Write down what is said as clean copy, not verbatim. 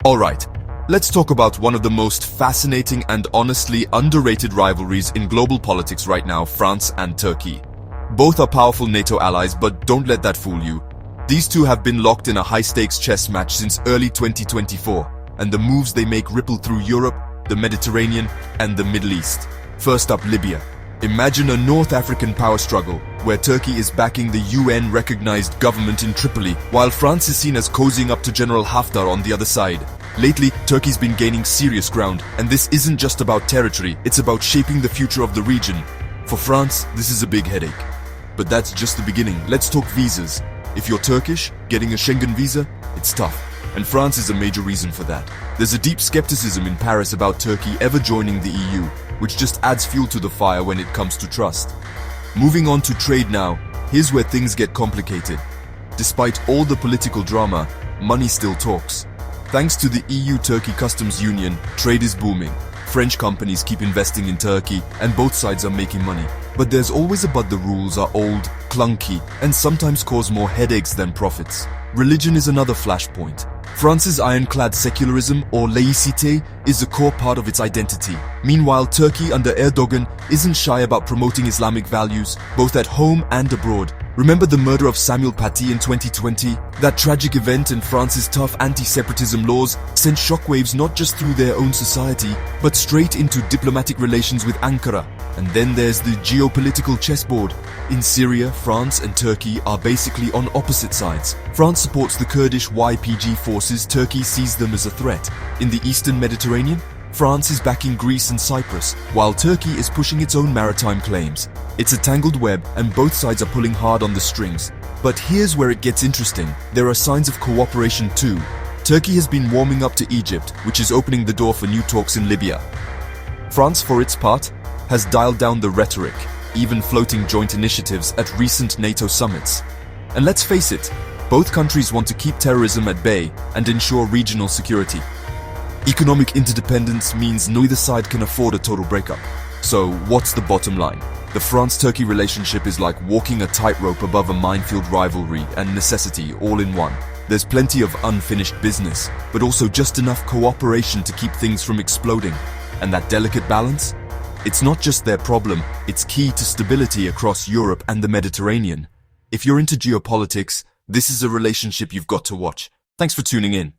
Alright, let's talk about one of the most fascinating and honestly underrated rivalries in global politics right now, France and Turkey. Both are powerful NATO allies, but don't let that fool you. These two have been locked in a high-stakes chess match since early 2024, and the moves they make ripple through Europe, the Mediterranean, and the Middle East. First up, Libya. Imagine a North African power struggle, where Turkey is backing the UN-recognized government in Tripoli, while France is seen as cozying up to General Haftar on the other side. Lately, Turkey's been gaining serious ground, and this isn't just about territory, it's about shaping the future of the region. For France, this is a big headache. But that's just the beginning. Let's talk visas. If you're Turkish, getting a Schengen visa, it's tough. And France is a major reason for that. There's a deep skepticism in Paris about Turkey ever joining the EU, which just adds fuel to the fire when it comes to trust. Moving on to trade now, here's where things get complicated. Despite all the political drama, money still talks. Thanks to the EU-Turkey customs union, trade is booming. French companies keep investing in Turkey, and both sides are making money. But there's always a but. The rules are old, clunky, and sometimes cause more headaches than profits. Religion is another flashpoint. France's ironclad secularism, or laïcité, is a core part of its identity. Meanwhile, Turkey under Erdogan isn't shy about promoting Islamic values, both at home and abroad. Remember the murder of Samuel Paty in 2020? That tragic event and France's tough anti-separatism laws sent shockwaves not just through their own society, but straight into diplomatic relations with Ankara. And then there's the geopolitical chessboard. In Syria, France and Turkey are basically on opposite sides. France supports the Kurdish YPG forces, Turkey sees them as a threat. In the eastern Mediterranean, France is backing Greece and Cyprus, while Turkey is pushing its own maritime claims. It's a tangled web, and both sides are pulling hard on the strings. But here's where it gets interesting. There are signs of cooperation too. Turkey has been warming up to Egypt, which is opening the door for new talks in Libya. France, for its part, has dialed down the rhetoric, even floating joint initiatives at recent NATO summits. And let's face it, both countries want to keep terrorism at bay and ensure regional security. Economic interdependence means neither side can afford a total breakup. So what's the bottom line? The France-Turkey relationship is like walking a tightrope above a minefield, rivalry and necessity all in one. There's plenty of unfinished business, but also just enough cooperation to keep things from exploding. And that delicate balance? It's not just their problem, it's key to stability across Europe and the Mediterranean. If you're into geopolitics, this is a relationship you've got to watch. Thanks for tuning in.